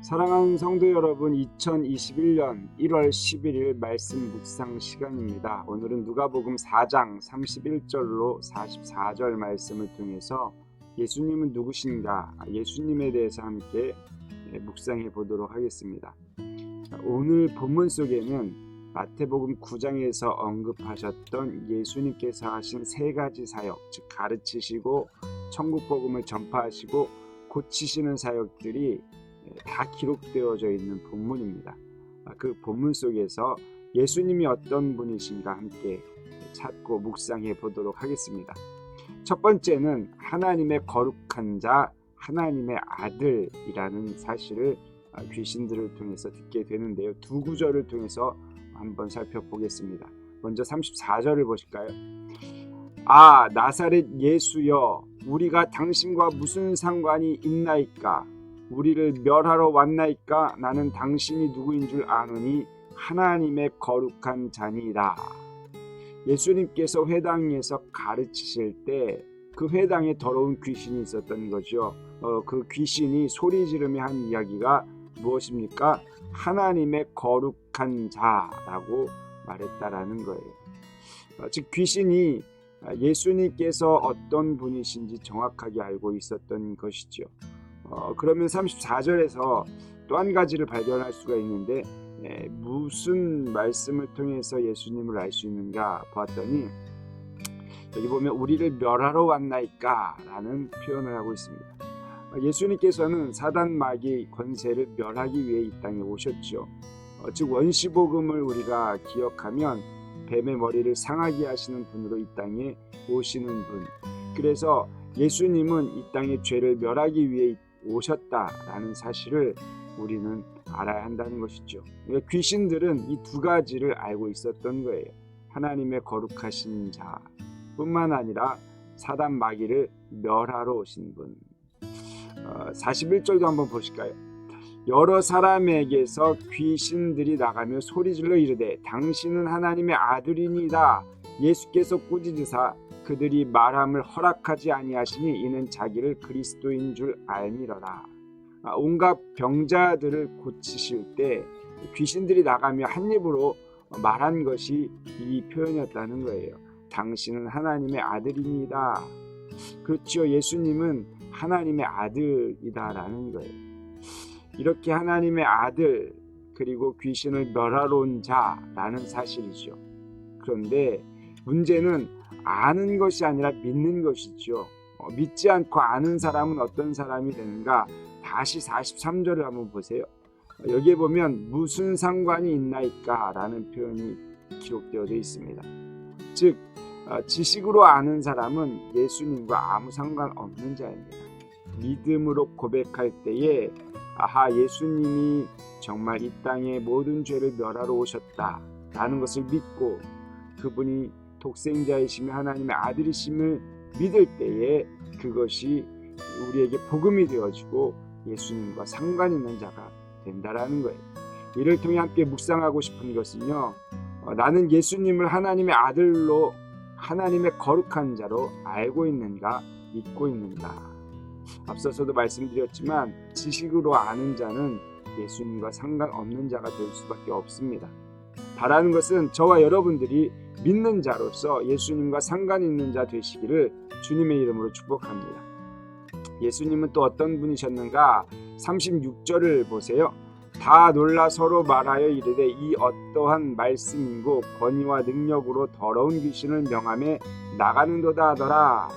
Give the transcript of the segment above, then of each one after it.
사랑하는 성도 여러분, 2021년 1월 11일 말씀 묵상 시간입니다. 오늘은 누가복음 4장 31절로 44절 말씀을 통해서 예수님은 누구신가, 예수님에 대해서 함께 묵상해 보도록 하겠습니다. 오늘 본문 속에는 마태복음 9장에서 언급하셨던 예수님께서 하신 세 가지 사역, 즉 가르치시고 천국복음을 전파하시고 고치시는 사역들이 다 기록되어져 있는 본문입니다. 그 본문 속에서 예수님이 어떤 분이신가 함께 찾고 묵상해 보도록 하겠습니다. 첫 번째는 하나님의 거룩한 자, 하나님의 아들이라는 사실을 귀신들을 통해서 듣게 되는데요. 두 구절을 통해서 한번 살펴보겠습니다. 먼저 34절을 보실까요? 아, 나사렛 예수여, 우리가 당신과 무슨 상관이 있나이까? 우리를 멸하러 왔나이까? 나는 당신이 누구인 줄 아노니 하나님의 거룩한 자니이다. 예수님께서 회당에서 가르치실 때 그 회당에 더러운 귀신이 있었던 거죠. 그 귀신이 소리 지르며 한 이야기가 무엇입니까? 하나님의 거룩한 자라고 말했다라는 거예요. 즉 귀신이 예수님께서 어떤 분이신지 정확하게 알고 있었던 것이죠. 그러면 34절에서 또 한 가지를 발견할 수가 있는데 무슨 말씀을 통해서 예수님을 알 수 있는가 보았더니 여기 보면 우리를 멸하러 왔나이까 라는 표현을 하고 있습니다. 예수님께서는 사단 마귀의 권세를 멸하기 위해 이 땅에 오셨죠. 즉 원시복음을 우리가 기억하면 뱀의 머리를 상하게 하시는 분으로 이 땅에 오시는 분, 그래서 예수님은 이 땅에 죄를 멸하기 위해 오셨다라는 사실을 우리는 알아야 한다는 것이죠. 그러니까 귀신들은 이 두 가지를 알고 있었던 거예요. 하나님의 거룩하신 자 뿐만 아니라 사단 마귀를 멸하러 오신 분. 41절도 한번 보실까요? 여러 사람에게서 귀신들이 나가며 소리질러 이르되 당신은 하나님의 아들이니이다. 예수께서 꾸짖으사 그들이 말함을 허락하지 아니하시니 이는 자기를 그리스도인 줄 알미러라. 온갖 병자들을 고치실 때 귀신들이 나가며 한 입으로 말한 것이 이 표현이었다는 거예요. 당신은 하나님의 아들입니다. 그렇죠. 예수님은 하나님의 아들이다라는 거예요. 이렇게 하나님의 아들 그리고 귀신을 멸하러 온 자라는 사실이죠. 그런데 문제는 아는 것이 아니라 믿는 것이죠. 믿지 않고 아는 사람은 어떤 사람이 되는가? 다시 43절을 한번 보세요. 여기에 보면 무슨 상관이 있나이까? 라는 표현이 기록되어 있습니다. 즉 지식으로 아는 사람은 예수님과 아무 상관없는 자입니다. 믿음으로 고백할 때에 아하, 예수님이 정말 이 땅에 모든 죄를 멸하러 오셨다라는 것을 믿고 그분이 독생자이시며 하나님의 아들이심을 믿을 때에 그것이 우리에게 복음이 되어지고 예수님과 상관 있는 자가 된다라는 거예요. 이를 통해 함께 묵상하고 싶은 것은요, 나는 예수님을 하나님의 아들로 하나님의 거룩한 자로 알고 있는가, 믿고 있는가. 앞서서도 말씀드렸지만 지식으로 아는 자는 예수님과 상관없는 자가 될 수밖에 없습니다. 바라는 것은 저와 여러분들이 믿는 자로서 예수님과 상관 있는 자 되시기를 주님의 이름으로 축복합니다. 예수님은 또 어떤 분이셨는가? 36절을 보세요. 다 놀라 서로 말하여 이르되 이 어떠한 말씀인고 권위와 능력으로 더러운 귀신을 명하며 나가는도다 하더라.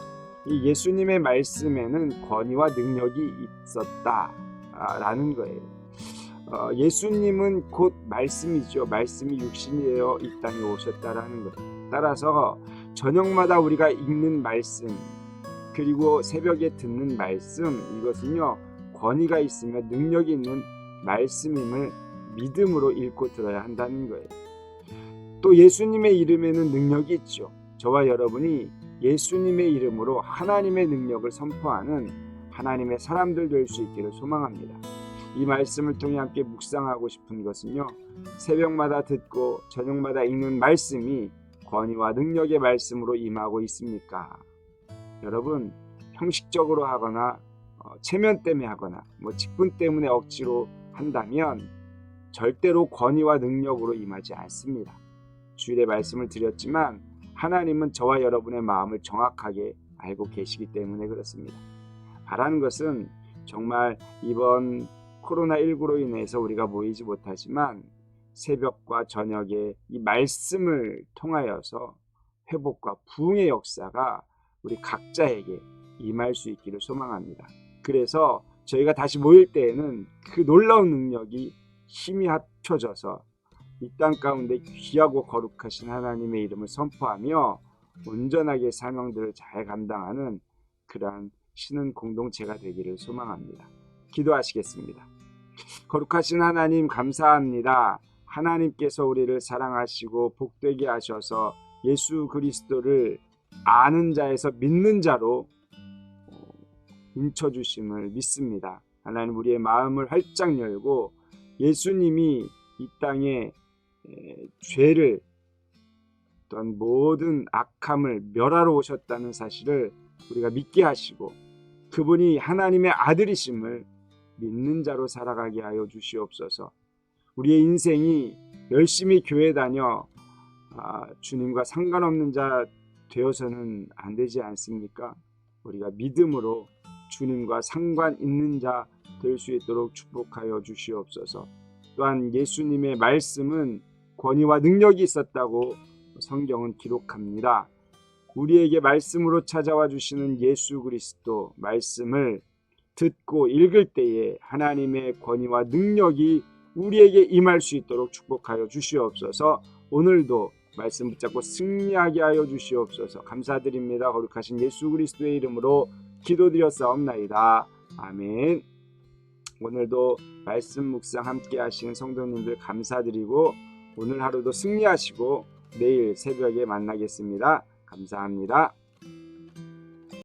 이 예수님의 말씀에는 권위와 능력이 있었다라는 거예요. 예수님은 곧 말씀이죠. 말씀이 육신이 되어 이 땅에 오셨다라는 거예요. 따라서 저녁마다 우리가 읽는 말씀 그리고 새벽에 듣는 말씀, 이것은요 권위가 있으며 능력이 있는 말씀임을 믿음으로 읽고 들어야 한다는 거예요. 또 예수님의 이름에는 능력이 있죠. 저와 여러분이 예수님의 이름으로 하나님의 능력을 선포하는 하나님의 사람들 될 수 있기를 소망합니다. 이 말씀을 통해 함께 묵상하고 싶은 것은요, 새벽마다 듣고 저녁마다 읽는 말씀이 권위와 능력의 말씀으로 임하고 있습니까? 여러분, 형식적으로 하거나 체면 때문에 하거나 직분 때문에 억지로 한다면 절대로 권위와 능력으로 임하지 않습니다. 주일에 말씀을 드렸지만 하나님은 저와 여러분의 마음을 정확하게 알고 계시기 때문에 그렇습니다. 바라는 것은 정말 이번 코로나19로 인해서 우리가 모이지 못하지만 새벽과 저녁에 이 말씀을 통하여서 회복과 부흥의 역사가 우리 각자에게 임할 수 있기를 소망합니다. 그래서 저희가 다시 모일 때에는 그 놀라운 능력이 힘이 합쳐져서 이 땅 가운데 귀하고 거룩하신 하나님의 이름을 선포하며 온전하게 사명들을 잘 감당하는 그러한 신은 공동체가 되기를 소망합니다. 기도하시겠습니다. 거룩하신 하나님 감사합니다. 하나님께서 우리를 사랑하시고 복되게 하셔서 예수 그리스도를 아는 자에서 믿는 자로 인쳐주심을 믿습니다. 하나님 우리의 마음을 활짝 열고 예수님이 이 땅에 죄를 또한 모든 악함을 멸하러 오셨다는 사실을 우리가 믿게 하시고 그분이 하나님의 아들이심을 믿는 자로 살아가게 하여 주시옵소서. 우리의 인생이 열심히 교회 다녀 주님과 상관없는 자 되어서는 안 되지 않습니까? 우리가 믿음으로 주님과 상관 있는 자 될 수 있도록 축복하여 주시옵소서. 또한 예수님의 말씀은 권위와 능력이 있었다고 성경은 기록합니다. 우리에게 말씀으로 찾아와 주시는 예수 그리스도 말씀을 듣고 읽을 때에 하나님의 권위와 능력이 우리에게 임할 수 있도록 축복하여 주시옵소서. 오늘도 말씀 붙잡고 승리하게 하여 주시옵소서. 감사드립니다. 거룩하신 예수 그리스도의 이름으로 기도드렸사옵나이다. 아멘. 오늘도 말씀 묵상 함께 하신 성도님들 감사드리고 오늘 하루도 승리하시고 내일 새벽에 만나겠습니다. 감사합니다.